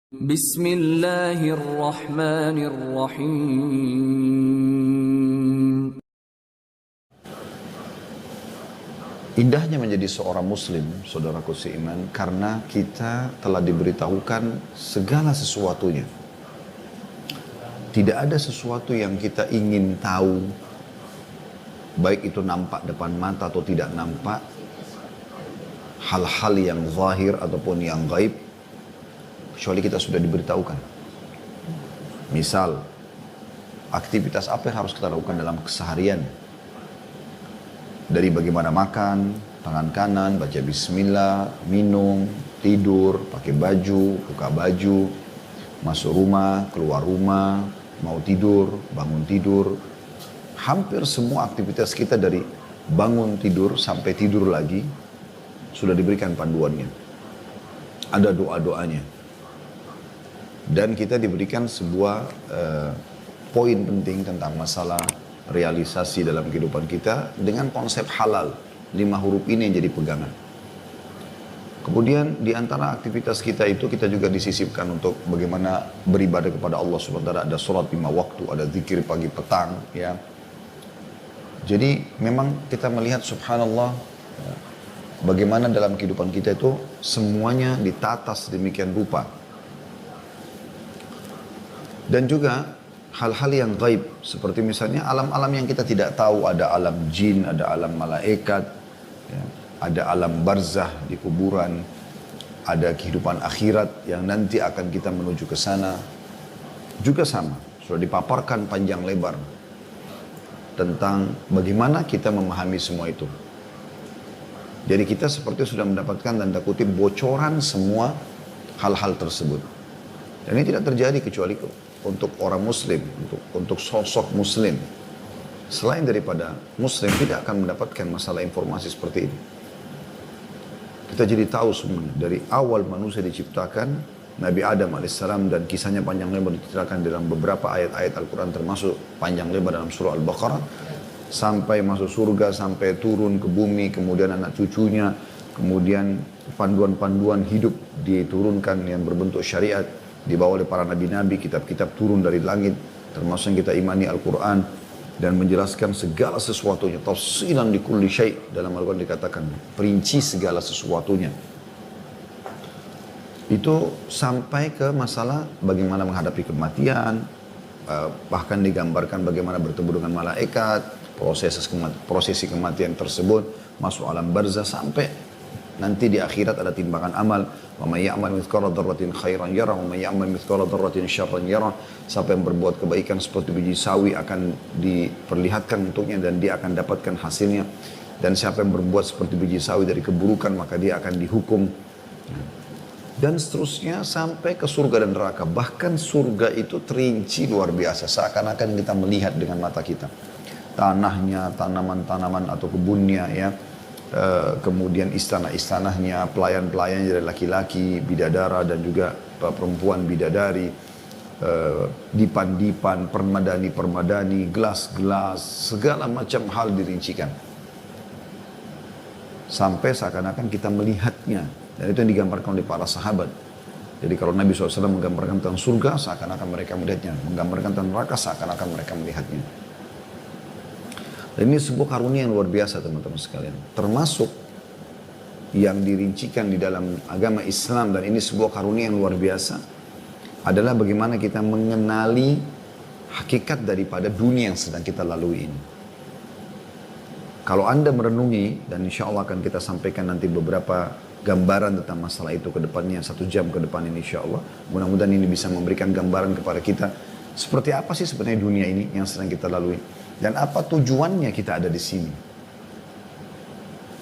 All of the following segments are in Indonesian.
Bismillahirrahmanirrahim. Indahnya menjadi seorang muslim, saudaraku seiman, karena kita telah diberitahukan segala sesuatunya. Tidak ada sesuatu yang kita ingin tahu, baik itu nampak depan mata atau tidak nampak, hal-hal yang zahir ataupun yang gaib, kecuali kita sudah diberitahukan. Misal, aktivitas apa yang harus kita lakukan dalam keseharian. Dari bagaimana makan, tangan kanan, baca bismillah, minum, tidur, pakai baju, buka baju, masuk rumah, keluar rumah, mau tidur, bangun tidur. Hampir semua aktivitas kita dari bangun tidur sampai tidur lagi sudah diberikan panduannya. Ada doa-doanya. Dan kita diberikan sebuah poin penting tentang masalah realisasi dalam kehidupan kita dengan konsep halal. 5 huruf ini yang jadi pegangan. Kemudian di antara aktivitas kita itu kita juga disisipkan untuk bagaimana beribadah kepada Allah SWT. Ada sholat 5 waktu, ada zikir pagi petang. Ya. Jadi memang kita melihat subhanallah bagaimana dalam kehidupan kita itu semuanya ditata sedemikian rupa. Dan juga hal-hal yang gaib, seperti misalnya alam-alam yang kita tidak tahu, ada alam jin, ada alam malaikat, ya, ada alam barzah di kuburan, ada kehidupan akhirat yang nanti akan kita menuju ke sana. Juga sama, sudah dipaparkan panjang lebar tentang bagaimana kita memahami semua itu. Jadi kita seperti sudah mendapatkan tanda kutip bocoran semua hal-hal tersebut. Dan ini tidak terjadi kecuali untuk orang muslim, untuk sosok muslim. Selain daripada muslim tidak akan mendapatkan masalah informasi seperti ini. Kita jadi tahu semuanya. Dari awal manusia diciptakan, Nabi Adam AS dan kisahnya panjang lebar diceritakan dalam beberapa ayat-ayat Al-Quran, termasuk panjang lebar dalam surah Al-Baqarah, sampai masuk surga, sampai turun ke bumi, kemudian anak cucunya, kemudian panduan-panduan hidup diturunkan yang berbentuk syariat, dibawa oleh para nabi-nabi, kitab-kitab turun dari langit, termasuk yang kita imani Al-Quran, dan menjelaskan segala sesuatunya, tafsilan li kulli syai', dalam Al-Quran dikatakan, perinci segala sesuatunya. Itu sampai ke masalah bagaimana menghadapi kematian, bahkan digambarkan bagaimana bertemu dengan malaikat, prosesi kematian tersebut, masuk alam barzah, sampai nanti di akhirat ada timbangan amal. Wa may ya'mal mithqala dzarratin khairan yarah wa may ya'mal mithqala dzarratin syarran yarah. Siapa yang berbuat kebaikan seperti biji sawi akan diperlihatkan untuknya dan dia akan dapatkan hasilnya. Dan siapa yang berbuat seperti biji sawi dari keburukan maka dia akan dihukum. Dan seterusnya sampai ke surga dan neraka. Bahkan surga itu terinci luar biasa, seakan-akan kita melihat dengan mata kita. Tanahnya, tanaman-tanaman atau kebunnya, ya. Kemudian istana-istanahnya, pelayan-pelayannya dari laki-laki, bidadara dan juga perempuan bidadari, dipan-dipan, permadani-permadani, gelas-gelas, segala macam hal dirincikan. Sampai seakan-akan kita melihatnya. Dan itu yang digambarkan oleh para sahabat. Jadi kalau Nabi SAW menggambarkan tentang surga, seakan-akan mereka melihatnya. Menggambarkan tentang neraka, seakan-akan mereka melihatnya. Dan ini sebuah karunia yang luar biasa teman-teman sekalian. Termasuk yang dirincikan di dalam agama Islam, dan ini sebuah karunia yang luar biasa, adalah bagaimana kita mengenali hakikat daripada dunia yang sedang kita lalui ini. Kalau Anda merenungi, dan insya Allah akan kita sampaikan nanti beberapa gambaran tentang masalah itu ke depannya, 1 jam ke depan ini insya Allah. Mudah-mudahan ini bisa memberikan gambaran kepada kita, seperti apa sih sebenarnya dunia ini yang sedang kita lalui. Dan apa tujuannya kita ada di sini?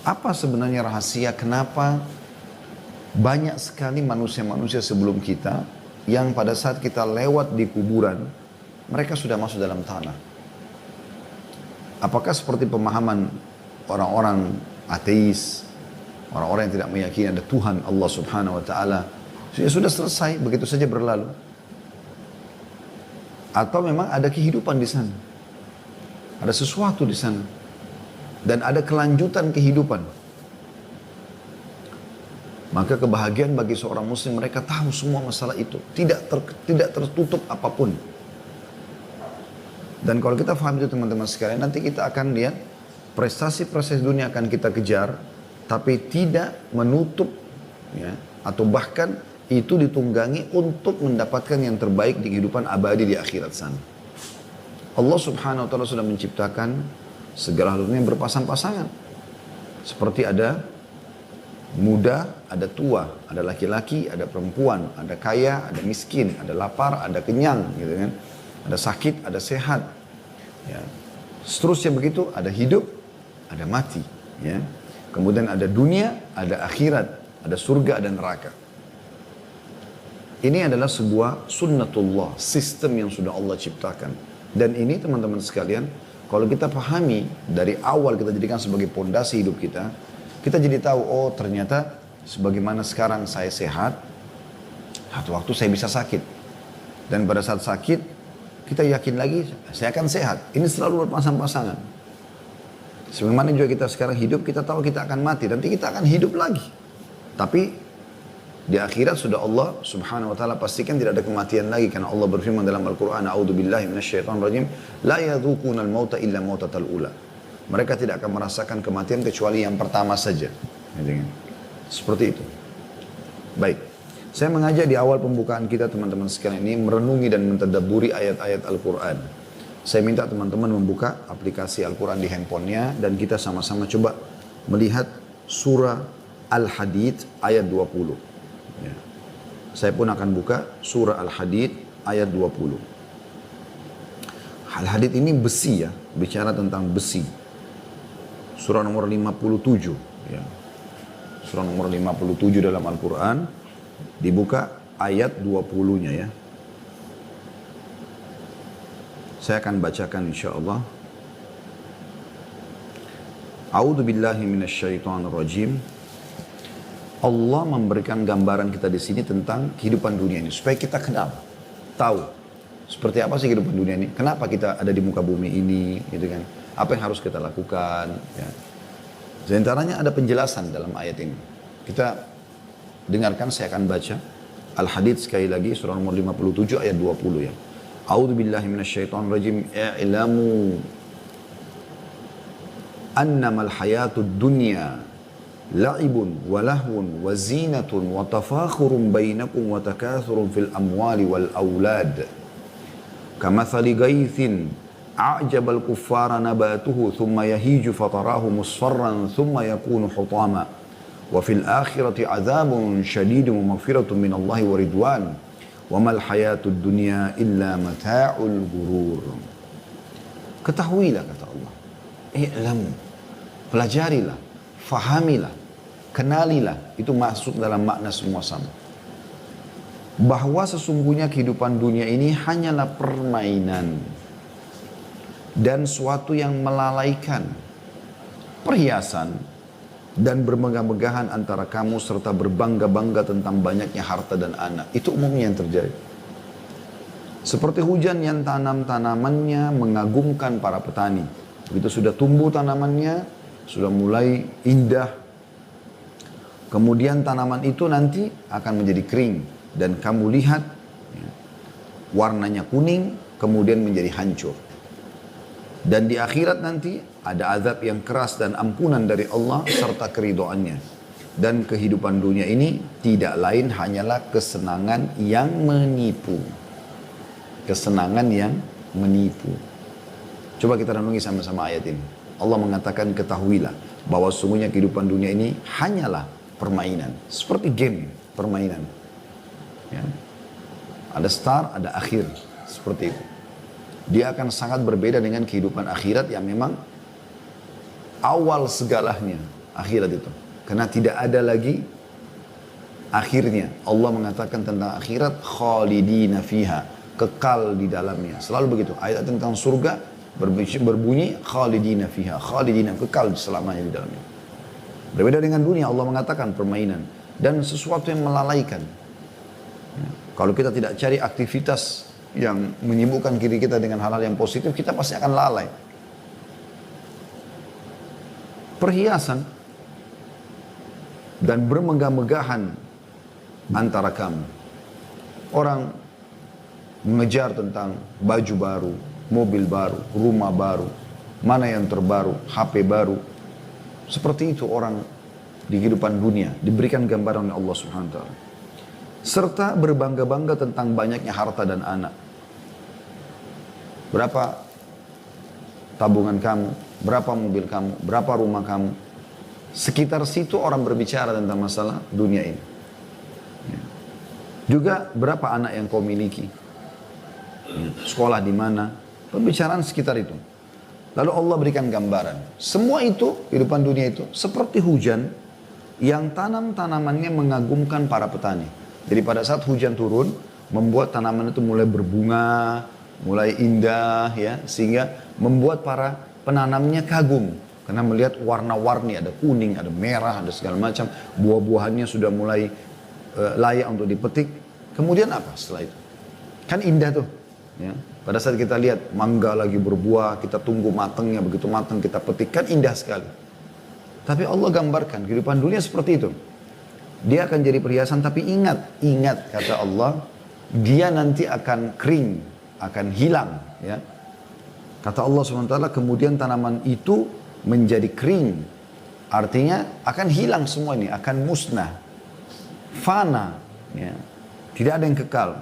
Apa sebenarnya rahasia kenapa banyak sekali manusia-manusia sebelum kita yang pada saat kita lewat di kuburan, mereka sudah masuk dalam tanah? Apakah seperti pemahaman orang-orang ateis, orang-orang yang tidak meyakini ada Tuhan Allah Subhanahu wa Ta'ala, sudah selesai, begitu saja berlalu? Atau memang ada kehidupan di sana? Ada sesuatu di sana. Dan ada kelanjutan kehidupan. Maka kebahagiaan bagi seorang muslim, mereka tahu semua masalah itu. Tidak tertutup apapun. Dan kalau kita paham itu teman-teman sekalian, nanti kita akan lihat prestasi-prestasi dunia akan kita kejar, tapi tidak menutup, ya, atau bahkan itu ditunggangi untuk mendapatkan yang terbaik di kehidupan abadi di akhirat sana. Allah subhanahu wa ta'ala sudah menciptakan segala hal yang berpasang-pasangan. Seperti ada muda, ada tua, ada laki-laki, ada perempuan, ada kaya, ada miskin, ada lapar, ada kenyang, gitu kan. Ada sakit, ada sehat. Ya. Seterusnya begitu, ada hidup, ada mati. Ya. Kemudian ada dunia, ada akhirat, ada surga, ada neraka. Ini adalah sebuah sunnatullah, sistem yang sudah Allah ciptakan. Dan ini teman-teman sekalian, kalau kita pahami dari awal kita jadikan sebagai pondasi hidup kita jadi tahu, oh ternyata sebagaimana sekarang saya sehat, satu waktu saya bisa sakit. Dan pada saat sakit, kita yakin lagi saya akan sehat. Ini selalu berpasang-pasangan. Sebagaimana juga kita sekarang hidup, kita tahu kita akan mati, nanti kita akan hidup lagi. Tapi di akhirat sudah Allah subhanahu wa ta'ala pastikan tidak ada kematian lagi. Karena Allah berfirman dalam Al-Quran, A'udzubillahi minasyaitonirrajim, la yadhuquna al-mauta illa mautatal ula. Mereka tidak akan merasakan kematian kecuali yang pertama saja. Seperti itu. Baik. Saya mengajak di awal pembukaan kita teman-teman sekalian ini merenungi dan mentadabburi ayat-ayat Al-Quran. Saya minta teman-teman membuka aplikasi Al-Quran di handphonenya dan kita sama-sama coba melihat surah Al-Hadid ayat 20. Ya. Saya pun akan buka surah Al-Hadid ayat 20. Al-Hadid ini besi ya, bicara tentang besi. Surah nomor 57 ya. Surah nomor 57 dalam Al-Quran, dibuka ayat 20-nya ya. Saya akan bacakan insyaAllah. A'udzu billahi minasyaitonir rajim. Allah memberikan gambaran kita di sini tentang kehidupan dunia ini supaya kita kenal, tahu seperti apa sih kehidupan dunia ini, kenapa kita ada di muka bumi ini, gitu kan? Apa yang harus kita lakukan? Ya. Di antaranya ada penjelasan dalam ayat ini. Kita dengarkan, saya akan baca Al-Hadid sekali lagi, surah nomor 57 ayat 20 ya. A'udzu billahi minasyaitonir rajim. I'lamu annamal hayatud dunya la'ibun wa lahwun wa zinatun wa tafakhurun bainakum wa takathurun fil amwali wal aulad kamathali gaithin a'jabal kuffara nabatuhu thumma yahiju fatarahu musfarran thumma yakunu hutama wa fil akhirati adzabun syadidun wa maghfiratun minallahi wa ridwan wa mal hayatud dunya illa mata'ul ghurur. Ketahuilah kata Allah, i'lamu, pelajarilah, fahamilah, kenalilah, itu masuk dalam makna semua sama. Bahwa sesungguhnya kehidupan dunia ini hanyalah permainan dan suatu yang melalaikan, perhiasan dan bermegah-megahan antara kamu serta berbangga-bangga tentang banyaknya harta dan anak. Itu umumnya yang terjadi. Seperti hujan yang tanamannya mengagumkan para petani. Begitu sudah tumbuh tanamannya, sudah mulai indah, kemudian tanaman itu nanti akan menjadi kering dan kamu lihat ya, warnanya kuning kemudian menjadi hancur. Dan di akhirat nanti ada azab yang keras dan ampunan dari Allah serta keridhoannya. Dan kehidupan dunia ini tidak lain hanyalah kesenangan yang menipu. Kesenangan yang menipu. Coba kita renungi sama-sama ayat ini. Allah mengatakan ketahuilah bahwa sungguhnya kehidupan dunia ini hanyalah permainan. Seperti game, permainan. Ya. Ada start, ada akhir. Seperti itu. Dia akan sangat berbeda dengan kehidupan akhirat yang memang awal segalanya. Akhirat itu. Karena tidak ada lagi akhirnya. Allah mengatakan tentang akhirat, khalidina fiha. Kekal di dalamnya. Selalu begitu. Ayat tentang surga berbunyi khalidina fiha, khalidina, kekal selamanya di dalamnya. Berbeda dengan dunia, Allah mengatakan permainan dan sesuatu yang melalaikan. Ya. Kalau kita tidak cari aktivitas yang menyibukkan diri kita dengan hal-hal yang positif, kita pasti akan lalai. Perhiasan dan bermegah-megahan antara kamu. Orang mengejar tentang baju baru, mobil baru, rumah baru, mana yang terbaru, HP baru. Seperti itu orang di kehidupan dunia diberikan gambaran oleh Allah Subhanahu wa taala. Serta berbangga-bangga tentang banyaknya harta dan anak. Berapa tabungan kamu, berapa mobil kamu, berapa rumah kamu. Sekitar situ orang berbicara tentang masalah dunia ini. Juga berapa anak yang kau miliki, sekolah di mana, pembicaraan sekitar itu. Lalu Allah berikan gambaran. Semua itu, kehidupan dunia itu, seperti hujan yang tanam-tanamannya mengagumkan para petani. Jadi pada saat hujan turun, membuat tanaman itu mulai berbunga, mulai indah, ya, sehingga membuat para penanamnya kagum. Karena melihat warna-warni, ada kuning, ada merah, ada segala macam. Buah-buahannya sudah mulai layak untuk dipetik. Kemudian apa setelah itu? Kan indah tuh. Ya. Pada saat kita lihat mangga lagi berbuah, kita tunggu matangnya, begitu matang kita petik, kan indah sekali. Tapi Allah gambarkan kehidupan dunia seperti itu. Dia akan jadi perhiasan, tapi ingat kata Allah, dia nanti akan kering, akan hilang. Ya. Kata Allah SWT, kemudian tanaman itu menjadi kering. Artinya akan hilang semua ini, akan musnah. Fana. Ya. Tidak ada yang kekal.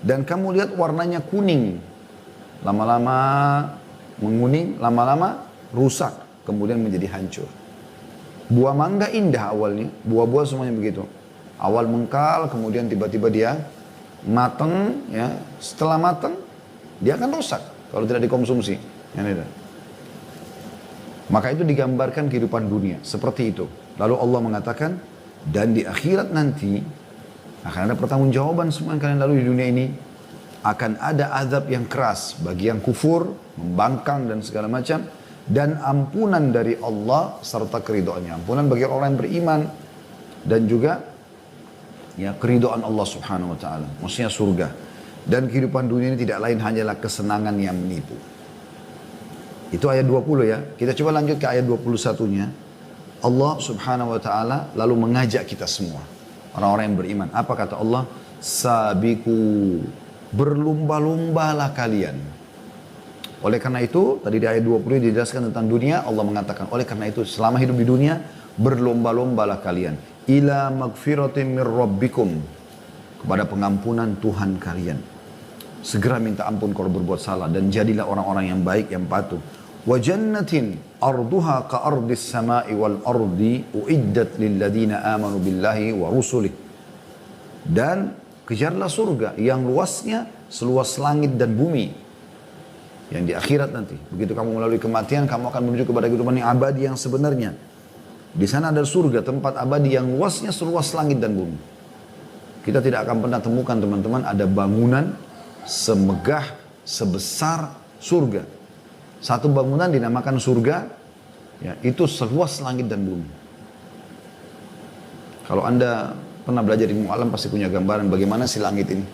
Dan kamu lihat warnanya kuning. Lama-lama menguning, lama-lama rusak. Kemudian menjadi hancur. Buah mangga indah awalnya. Buah-buah semuanya begitu. Awal mengkal, kemudian tiba-tiba dia matang. Ya. Setelah matang, dia akan rusak. Kalau tidak dikonsumsi. Maka itu digambarkan kehidupan dunia. Seperti itu. Lalu Allah mengatakan, dan di akhirat nanti, akan ada pertanggungjawaban semua yang kalian lalui di dunia ini. Akan ada azab yang keras bagi yang kufur, membangkang dan segala macam. Dan ampunan dari Allah serta keridhaannya. Ampunan bagi orang yang beriman. Dan juga ya keridhaan Allah Subhanahu wa taala. Maksudnya surga. Dan kehidupan dunia ini tidak lain hanyalah kesenangan yang menipu. Itu ayat 20 ya. Kita coba lanjut ke ayat 21-nya. Allah Subhanahu wa taala lalu mengajak kita semua, orang-orang yang beriman. Apa kata Allah? Sabiku, berlumba-lumbalah kalian. Oleh karena itu, tadi di ayat 20 dijelaskan tentang dunia, Allah mengatakan, oleh karena itu selama hidup di dunia, berlomba-lombalah kalian. Ila magfiratin mir rabbikum, kepada pengampunan Tuhan kalian. Segera minta ampun kalau berbuat salah dan jadilah orang-orang yang baik, yang patuh. Wa jannatin arduha ka ardis sama'i wal ardi uiddat lil ladina amanu billahi wa rusulih. Dan kejarlah surga yang luasnya seluas langit dan bumi. Yang di akhirat nanti. Begitu kamu melalui kematian, kamu akan menuju kepada kehidupan yang abadi yang sebenarnya. Di sana ada surga, tempat abadi yang luasnya seluas langit dan bumi. Kita tidak akan pernah temukan teman-teman ada bangunan semegah, sebesar surga. Satu bangunan dinamakan surga, ya, itu seluas langit dan bumi. Kalau Anda pernah belajar ilmu alam pasti punya gambaran bagaimana si langit ini.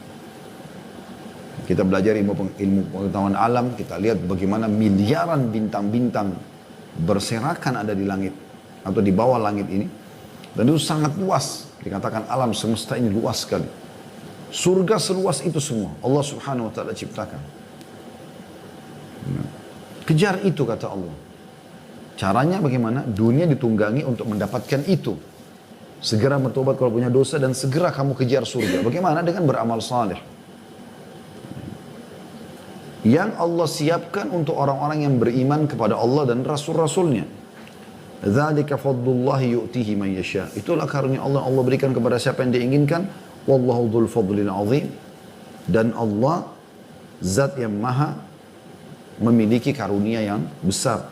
Kita belajar ilmu pengetahuan alam, kita lihat bagaimana miliaran bintang-bintang berserakan ada di langit atau di bawah langit ini. Dan itu sangat luas. Dikatakan alam semesta ini luas sekali. Surga seluas itu semua Allah Subhanahu wa taala ciptakan. Kejar itu kata Allah. Caranya bagaimana? Dunia ditunggangi untuk mendapatkan itu. Segera bertobat kalau punya dosa dan segera kamu kejar surga. Bagaimana? Dengan beramal saleh. Yang Allah siapkan untuk orang-orang yang beriman kepada Allah dan Rasul-Rasulnya. Dzalika fadlullahi yu'tihi man yasha. Itulah karunia Allah berikan kepada siapa yang diinginkan. Wallahu dzul fadlil azim. Dan Allah zat yang maha memiliki karunia yang besar.